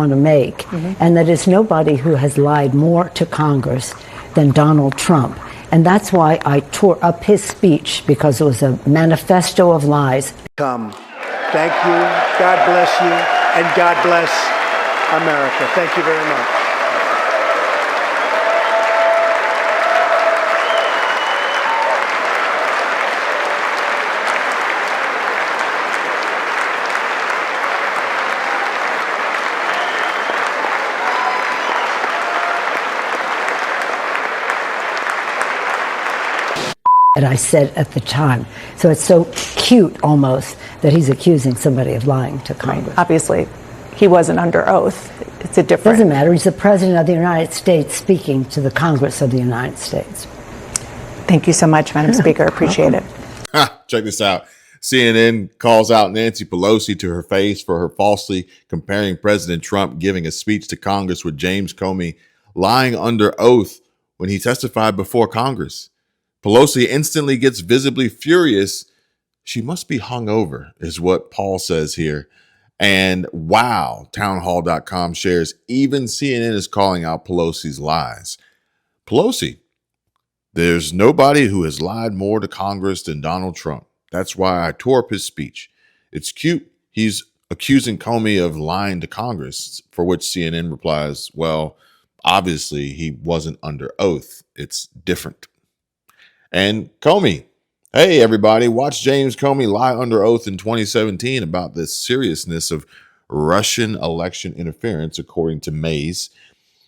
want to make, and that is nobody who has lied more to Congress than Donald Trump. And that's why I tore up his speech, because it was a manifesto of lies. Come. Thank you. God bless you. And God bless America. Thank you very much. And I said at the time, so it's so cute almost that he's accusing somebody of lying to Congress. Right. Obviously, he wasn't under oath. It's a different... Doesn't matter. He's the president of the United States speaking to the Congress of the United States. Thank you so much, Madam Speaker. Appreciate it. Check this out. CNN calls out Nancy Pelosi to her face for her falsely comparing President Trump giving a speech to Congress with James Comey lying under oath when he testified before Congress. Pelosi instantly gets visibly furious. She must be hungover, is what Paul says here. And wow, townhall.com shares, even CNN is calling out Pelosi's lies. Pelosi, there's nobody who has lied more to Congress than Donald Trump. That's why I tore up his speech. It's cute. He's accusing Comey of lying to Congress, for which CNN replies, well, obviously he wasn't under oath. It's different. And Comey, hey, everybody, watch James Comey lie under oath in 2017 about the seriousness of Russian election interference, according to Mays.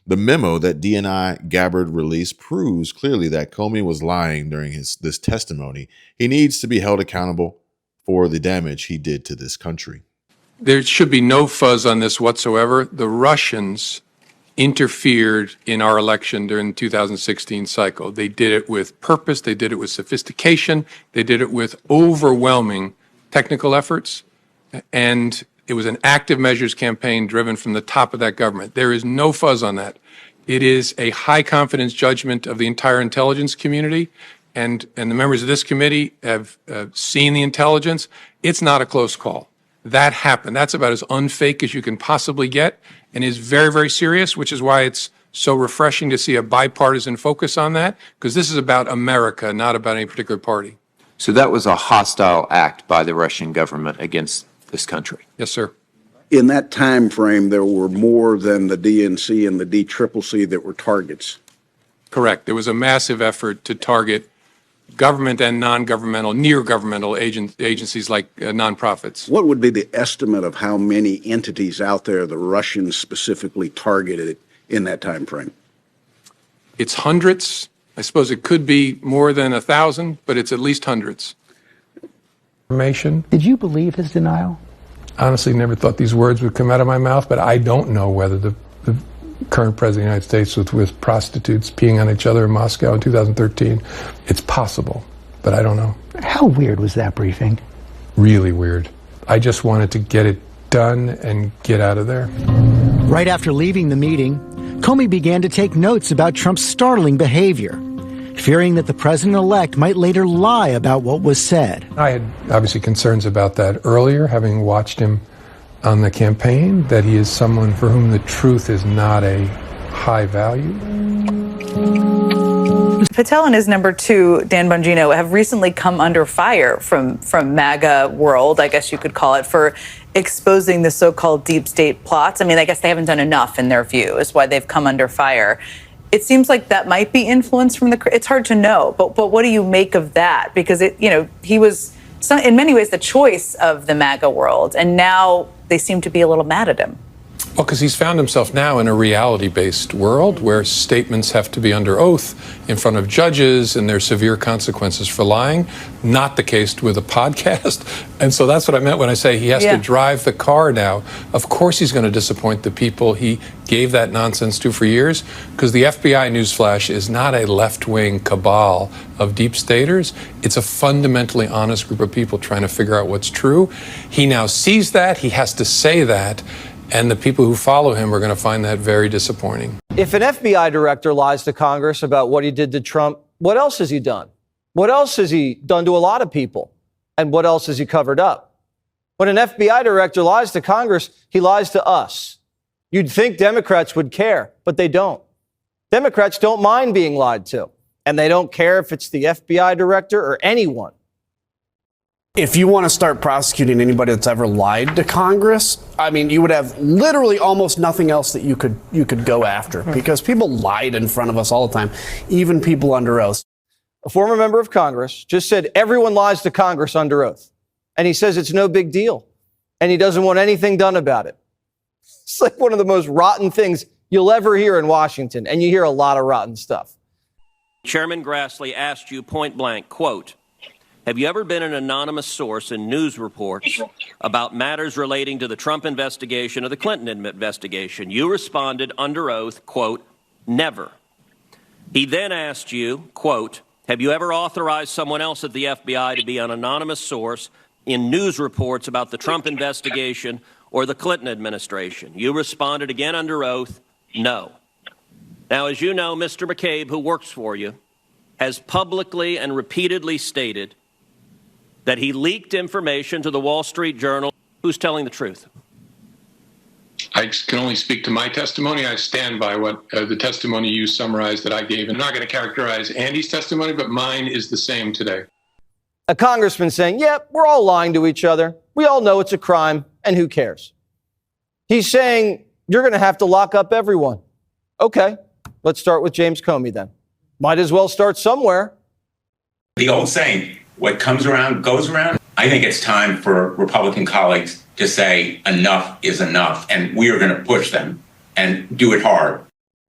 The memo that DNI Gabbard released proves clearly that Comey was lying during this testimony. He needs to be held accountable for the damage he did to this country. There should be no fuzz on this whatsoever. The Russians interfered in our election during the 2016 cycle. They did it with purpose. They did it with sophistication. They did it with overwhelming technical efforts. And it was an active measures campaign driven from the top of that government. There is no fuzz on that. It is a high confidence judgment of the entire intelligence community. And the members of this committee have seen the intelligence. It's not a close call. That happened. That's about as unfake as you can possibly get, and is very, very serious, which is why it's so refreshing to see a bipartisan focus on that, because this is about America, not about any particular party. So that was a hostile act by the Russian government against this country? Yes, sir. In that time frame, there were more than the DNC and the DCCC that were targets. Correct. There was a massive effort to target government and non-governmental, near-governmental agencies like nonprofits. What would be the estimate of how many entities out there the Russians specifically targeted in that time frame? It's hundreds. I suppose it could be more than 1,000, but it's at least hundreds. Did you believe his denial? Honestly, never thought these words would come out of my mouth, but I don't know whether the current president of the United States was with prostitutes peeing on each other in Moscow in 2013. It's possible, but I don't know. How weird was that briefing? Really weird. I just wanted to get it done and get out of there. Right after leaving the meeting, Comey began to take notes about Trump's startling behavior, fearing that the president-elect might later lie about what was said. I had obviously concerns about that earlier, having watched him on the campaign, that he is someone for whom the truth is not a high value. Patel and his number two, Dan Bongino, have recently come under fire from MAGA world, I guess you could call it, for exposing the so-called deep state plots. I mean, I guess they haven't done enough in their view, is why they've come under fire. It seems like that might be influence from it's hard to know, but what do you make of that? Because he was in many ways the choice of the MAGA world, and now they seem to be a little mad at him. Well, because he's found himself now in a reality-based world where statements have to be under oath in front of judges and there's severe consequences for lying. Not the case with a podcast. And so that's what I meant when I say he has to drive the car now. Of course he's going to disappoint the people he gave that nonsense to for years, because the FBI, newsflash, is not a left-wing cabal of deep staters. It's a fundamentally honest group of people trying to figure out what's true. He now sees that. He has to say that. And the people who follow him are going to find that very disappointing. If an FBI director lies to Congress about what he did to Trump, what else has he done? What else has he done to a lot of people? And what else has he covered up? When an FBI director lies to Congress, he lies to us. You'd think Democrats would care, but they don't. Democrats don't mind being lied to, and they don't care if it's the FBI director or anyone. If you want to start prosecuting anybody that's ever lied to Congress, I mean, you would have literally almost nothing else that you could go after, because people lied in front of us all the time, even people under oath. A former member of Congress just said everyone lies to Congress under oath. And he says it's no big deal. And he doesn't want anything done about it. It's like one of the most rotten things you'll ever hear in Washington. And you hear a lot of rotten stuff. Chairman Grassley asked you point blank, quote, have you ever been an anonymous source in news reports about matters relating to the Trump investigation or the Clinton investigation? You responded under oath, quote, never. He then asked you, quote, have you ever authorized someone else at the FBI to be an anonymous source in news reports about the Trump investigation or the Clinton administration? You responded again under oath, no. Now, as you know, Mr. McCabe, who works for you, has publicly and repeatedly stated that he leaked information to the Wall Street Journal. Who's telling the truth? I can only speak to my testimony. I stand by what the testimony you summarized that I gave. I'm not going to characterize Andy's testimony, but mine is the same today. A congressman saying, yep, we're all lying to each other. We all know it's a crime, and who cares? He's saying, you're going to have to lock up everyone. Okay, let's start with James Comey then. Might as well start somewhere. The old saying, what comes around goes around. I think it's time for Republican colleagues to say enough is enough, and we are going to push them and do it hard.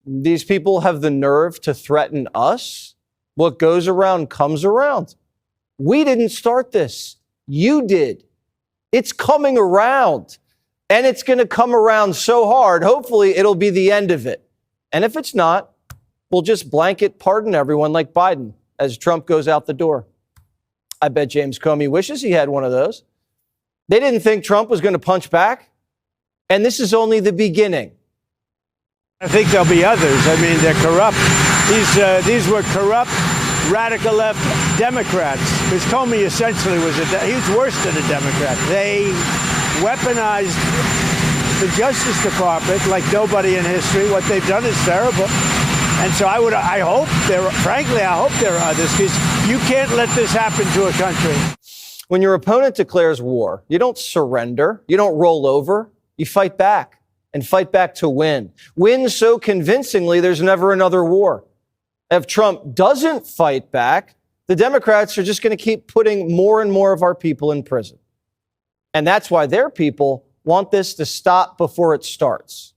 These people have the nerve to threaten us. What goes around comes around. We didn't start this. You did. It's coming around, and it's going to come around so hard. Hopefully, it'll be the end of it. And if it's not, we'll just blanket pardon everyone like Biden as Trump goes out the door. I bet James Comey wishes he had one of those. They didn't think Trump was going to punch back. And this is only the beginning. I think there'll be others. I mean, they're corrupt. These were corrupt, radical left Democrats. Because Comey essentially he's worse than a Democrat. They weaponized the Justice Department like nobody in history. What they've done is terrible. And so I hope there are others, because you can't let this happen to a country. When your opponent declares war, you don't surrender. You don't roll over. You fight back, and fight back to win. Win so convincingly there's never another war. If Trump doesn't fight back, the Democrats are just going to keep putting more and more of our people in prison. And that's why their people want this to stop before it starts.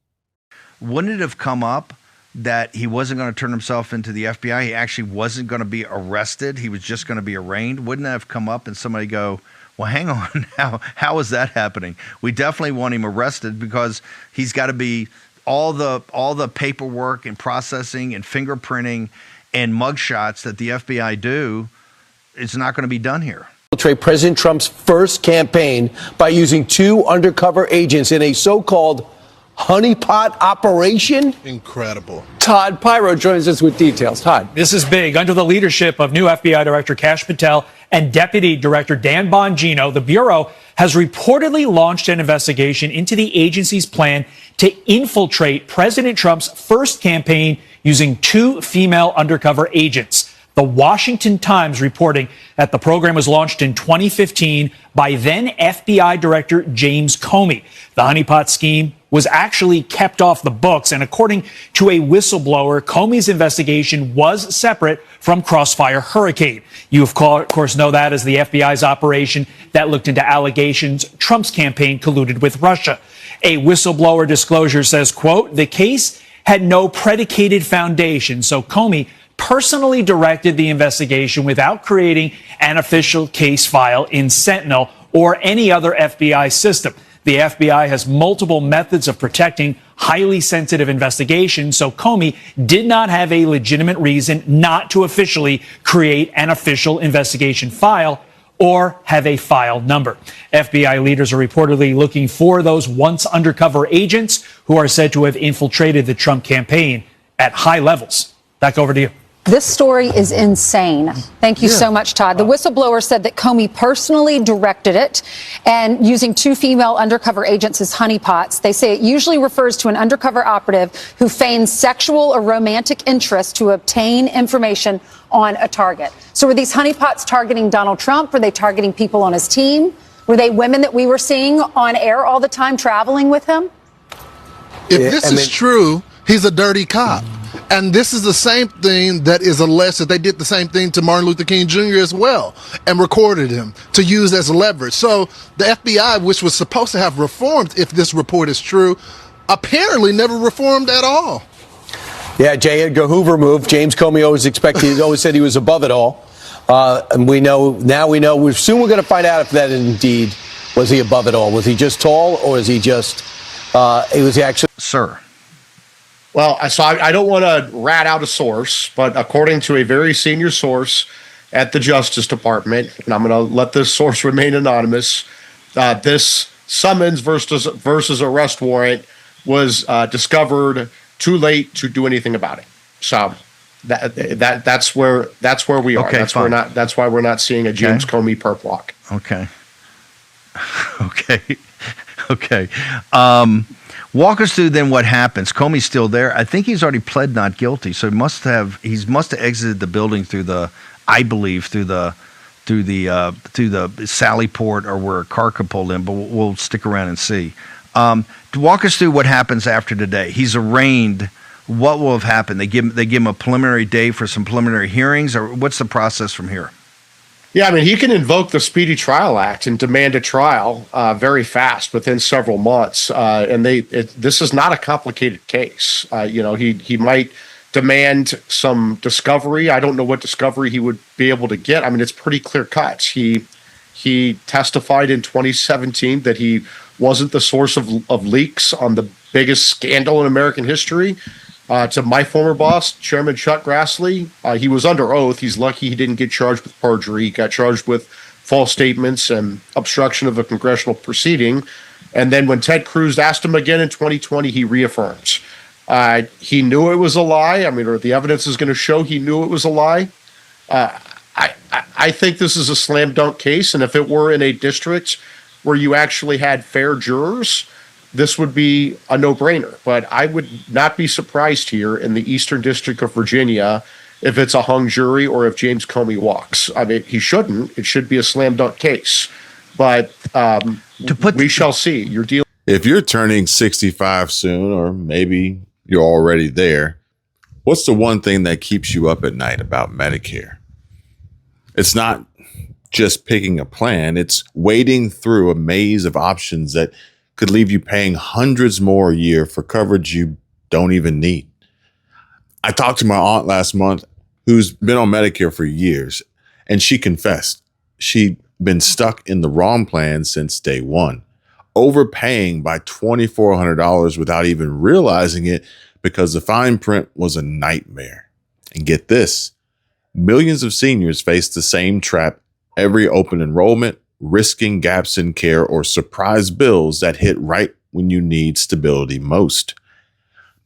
Wouldn't it have come up that he wasn't going to turn himself into the FBI? He actually wasn't going to be arrested. He was just going to be arraigned. Wouldn't that have come up and somebody go, well, hang on, how is that happening? We definitely want him arrested, because he's got to be all the paperwork and processing and fingerprinting and mugshots that the FBI do. It's not going to be done here. President Trump's first campaign by using 2 undercover agents in a so-called honeypot operation? Incredible. Todd Pyro joins us with details. Todd. This is big. Under the leadership of new FBI Director Kash Patel and Deputy Director Dan Bongino, the Bureau has reportedly launched an investigation into the agency's plan to infiltrate President Trump's first campaign using 2 female undercover agents. The Washington Times reporting that the program was launched in 2015 by then FBI Director James Comey. The honeypot scheme was actually kept off the books, and according to a whistleblower, Comey's investigation was separate from Crossfire Hurricane. You, of course, know that as the FBI's operation that looked into allegations Trump's campaign colluded with Russia. A whistleblower disclosure says, quote, the case had no predicated foundation, so Comey personally directed the investigation without creating an official case file in Sentinel or any other FBI system. The FBI has multiple methods of protecting highly sensitive investigations, so Comey did not have a legitimate reason not to officially create an official investigation file or have a file number. FBI leaders are reportedly looking for those once undercover agents who are said to have infiltrated the Trump campaign at high levels. Back over to you. This story is insane. Thank you so much, Todd. The whistleblower said that Comey personally directed it and using 2 female undercover agents as honeypots. They say it usually refers to an undercover operative who feigns sexual or romantic interest to obtain information on a target. So were these honeypots targeting Donald Trump? Were they targeting people on his team? Were they women that we were seeing on air all the time traveling with him? If this is true, he's a dirty cop. And this is the same thing that is alleged that they did the same thing to Martin Luther King Jr. as well and recorded him to use as leverage. So the FBI, which was supposed to have reformed if this report is true, apparently never reformed at all. Yeah, J. Edgar Hoover moved. James Comey always said he was above it all. And we know, soon we're going to find out if that indeed was he above it all. Was he just tall or is he just, was he actually? Sir. Well, so I don't want to rat out a source, but according to a very senior source at the Justice Department, and I'm going to let this source remain anonymous, this summons versus arrest warrant was discovered too late to do anything about it. So that's where we are. Okay, that's why we're not seeing a James Comey perp walk. Okay. Okay. Walk us through then what happens. Comey's still there. I think he's already pled not guilty, so he must have exited the building through the Sally Port or where a car could pull in. But we'll stick around and see. Walk us through what happens after today. He's arraigned. What will have happened? They give him a preliminary day for some preliminary hearings, or what's the process from here? Yeah, I mean, he can invoke the Speedy Trial Act and demand a trial very fast, within several months. And this is not a complicated case. He might demand some discovery. I don't know what discovery he would be able to get. I mean, it's pretty clear cut. He testified in 2017 that he wasn't the source of leaks on the biggest scandal in American history. To my former boss, Chairman Chuck Grassley, he was under oath. He's lucky he didn't get charged with perjury. He got charged with false statements and obstruction of a congressional proceeding. And then when Ted Cruz asked him again in 2020, he reaffirms. He knew it was a lie. I mean, or the evidence is going to show he knew it was a lie. I think this is a slam dunk case. And if it were in a district where you actually had fair jurors, this would be a no-brainer. But I would not be surprised here in the Eastern District of Virginia if it's a hung jury or if James Comey walks. I mean, he shouldn't. It should be a slam dunk case. But we shall see. If you're turning 65 soon, or maybe you're already there, what's the one thing that keeps you up at night about Medicare? It's not just picking a plan. It's wading through a maze of options that could leave you paying hundreds more a year for coverage you don't even need. I talked to my aunt last month who's been on Medicare for years, and she confessed she'd been stuck in the wrong plan since day one, overpaying by $2,400 without even realizing it because the fine print was a nightmare. And get this, millions of seniors face the same trap every open enrollment, risking gaps in care or surprise bills that hit right when you need stability most.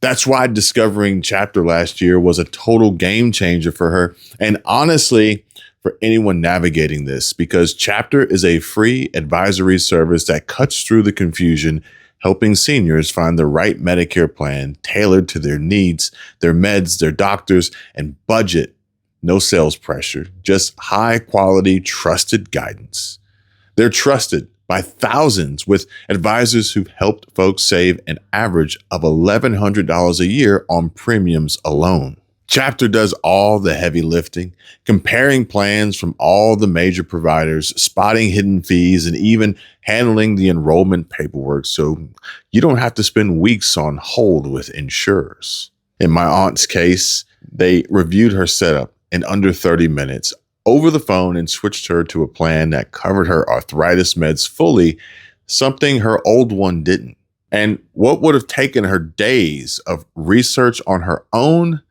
That's why discovering Chapter last year was a total game changer for her, and honestly, for anyone navigating this, because Chapter is a free advisory service that cuts through the confusion, helping seniors find the right Medicare plan tailored to their needs, their meds, their doctors, and budget. No sales pressure, just high quality, trusted guidance. They're trusted by thousands with advisors who've helped folks save an average of $1,100 a year on premiums alone. Chapter does all the heavy lifting, comparing plans from all the major providers, spotting hidden fees, and even handling the enrollment paperwork so you don't have to spend weeks on hold with insurers. In my aunt's case, they reviewed her setup in under 30 minutes over the phone and switched her to a plan that covered her arthritis meds fully, something her old one didn't. And what would have taken her days of research on her own,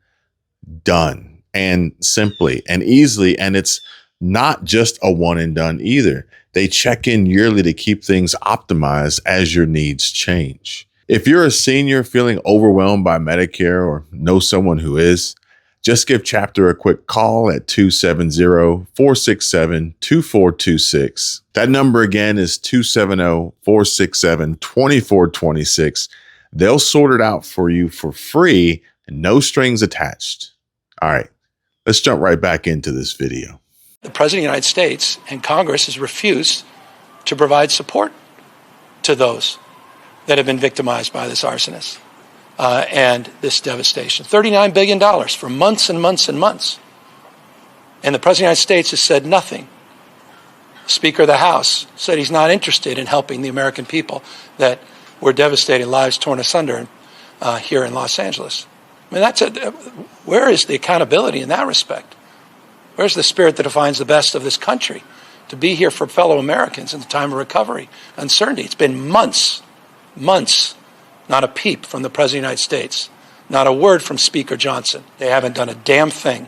done, and simply and easily. And it's not just a one and done either. They check in yearly to keep things optimized as your needs change. If you're a senior feeling overwhelmed by Medicare or know someone who is, Just give Chapter a quick call at 270-467-2426. That number again is 270-467-2426. They'll sort it out for you for free and no strings attached. All right, let's jump right back into this video. The President of the United States and Congress has refused to provide support to those that have been victimized by this arsonist and this devastation. $39 billion for months and months and months. And the President of the United States has said nothing. Speaker of the House said he's not interested in helping the American people that were devastated, lives torn asunder here in Los Angeles. I mean, where is the accountability in that respect? Where's the spirit that defines the best of this country? To be here for fellow Americans in the time of recovery, uncertainty. It's been months, not a peep from the President of the United States, not a word from Speaker Johnson. They haven't done a damn thing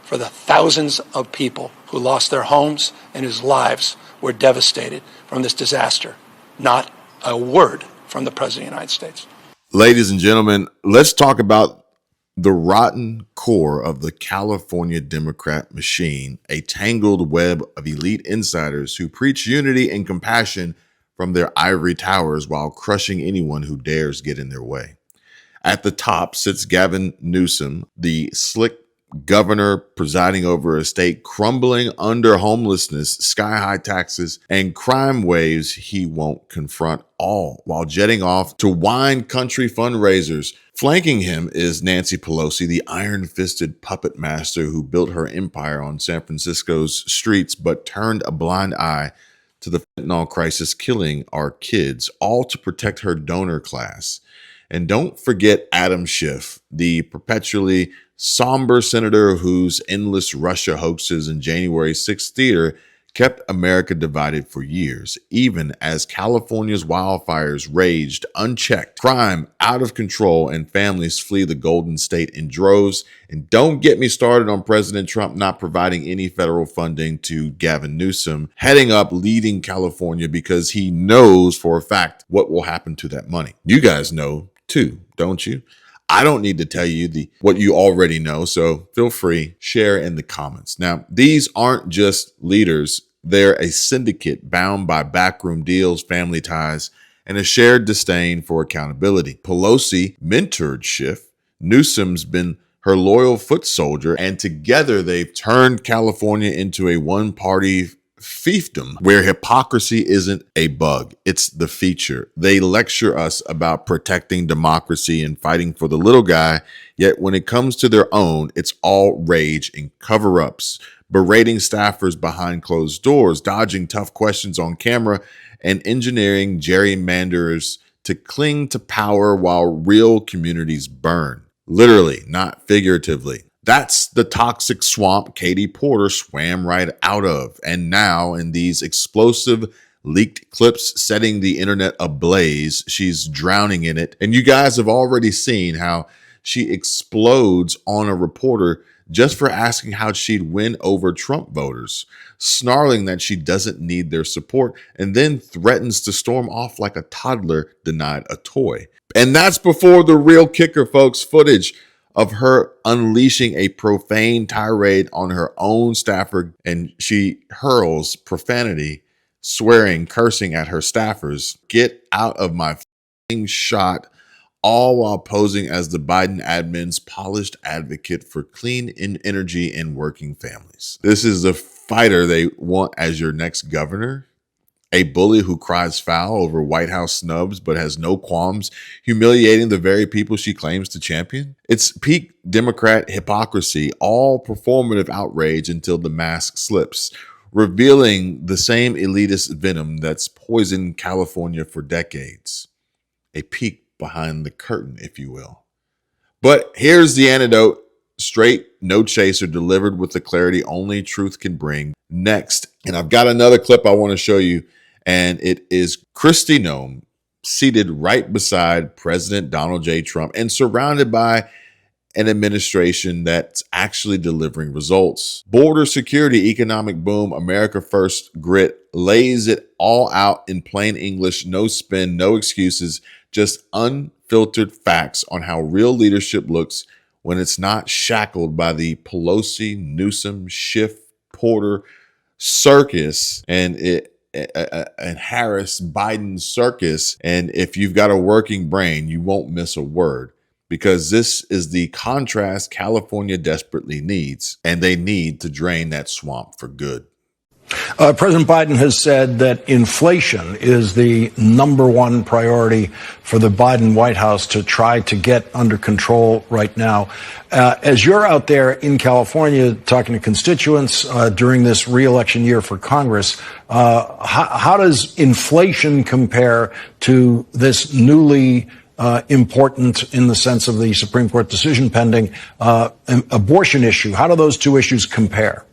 for the thousands of people who lost their homes and whose lives were devastated from this disaster. Not a word from the President of the United States. Ladies and gentlemen, let's talk about the rotten core of the California Democrat machine, a tangled web of elite insiders who preach unity and compassion from their ivory towers while crushing anyone who dares get in their way. At the top sits Gavin Newsom, the slick governor presiding over a state crumbling under homelessness, sky-high taxes, and crime waves he won't confront, all while jetting off to wine country fundraisers. Flanking him is Nancy Pelosi, the iron-fisted puppet master who built her empire on San Francisco's streets but turned a blind eye to the fentanyl crisis killing our kids, all to protect her donor class. And don't forget Adam Schiff, the perpetually somber senator whose endless Russia hoaxes and January 6th theater kept America divided for years, even as California's wildfires raged unchecked, crime out of control, and families flee the Golden State in droves. And don't get me started on President Trump not providing any federal funding to Gavin Newsom, heading up leading California because he knows for a fact what will happen to that money. You guys know too, don't you? I don't need to tell you what you already know, so feel free, share in the comments. Now, these aren't just leaders. They're a syndicate bound by backroom deals, family ties, and a shared disdain for accountability. Pelosi mentored Schiff. Newsom's been her loyal foot soldier, and together they've turned California into a one-party fiefdom where hypocrisy isn't a bug, it's the feature. They lecture us about protecting democracy and fighting for the little guy, yet when it comes to their own, it's all rage and cover-ups, berating staffers behind closed doors, dodging tough questions on camera, and engineering gerrymanders to cling to power while real communities burn. Literally, not figuratively. That's the toxic swamp Katie Porter swam right out of. And now, in these explosive leaked clips setting the internet ablaze, she's drowning in it. And you guys have already seen how she explodes on a reporter just for asking how she'd win over Trump voters, snarling that she doesn't need their support, and then threatens to storm off like a toddler denied a toy. And that's before the real kicker, folks, footage of her unleashing a profane tirade on her own staffer, and she hurls profanity, swearing, cursing at her staffers. Get out of my f***ing shot, all while posing as the Biden admin's polished advocate for clean energy and working families. This is the fighter they want as your next governor? A bully who cries foul over White House snubs but has no qualms humiliating the very people she claims to champion? It's peak Democrat hypocrisy, all performative outrage until the mask slips, revealing the same elitist venom that's poisoned California for decades. A peek behind the curtain, if you will. But here's the antidote. Straight, no chaser, delivered with the clarity only truth can bring. Next, and I've got another clip I want to show you, and it is Kristi Noem seated right beside President Donald J. Trump and surrounded by an administration that's actually delivering results. Border security, economic boom, America first grit, lays it all out in plain English, no spin, no excuses, just unfiltered facts on how real leadership looks when it's not shackled by the Pelosi, Newsom, Schiff, Porter circus and Harris Biden circus. And if you've got a working brain, you won't miss a word, because this is the contrast California desperately needs, and they need to drain that swamp for good. President Biden has said that inflation is the number one priority for the Biden White House to try to get under control right now. As you're out there in California talking to constituents during this re-election year for Congress, how does inflation compare to this newly important, in the sense of the Supreme Court decision pending, abortion issue? How do those two issues compare?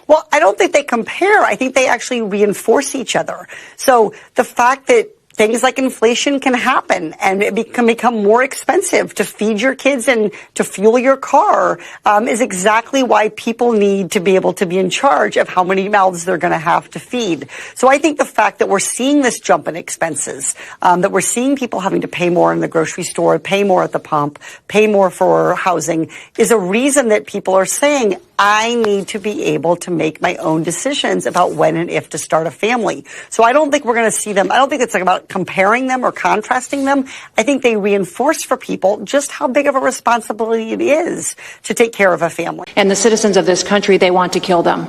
Well, I don't think they compare. I think they actually reinforce each other. So the fact that things like inflation can happen and it can become more expensive to feed your kids and to fuel your car is exactly why people need to be able to be in charge of how many mouths they're going to have to feed. So I think the fact that we're seeing this jump in expenses, that we're seeing people having to pay more in the grocery store, pay more at the pump, pay more for housing, is a reason that people are saying, I need to be able to make my own decisions about when and if to start a family. So I don't think we're going to see them. I don't think it's like about comparing them or contrasting them. I think they reinforce for people just how big of a responsibility it is to take care of a family. And the citizens of this country, they want to kill them.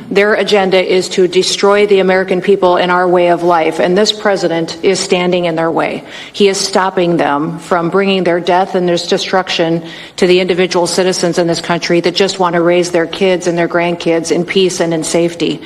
Their agenda is to destroy the American people and our way of life. And this president is standing in their way. He is stopping them from bringing their death and their destruction to the individual citizens in this country that just want to raise their kids and their grandkids in peace and in safety.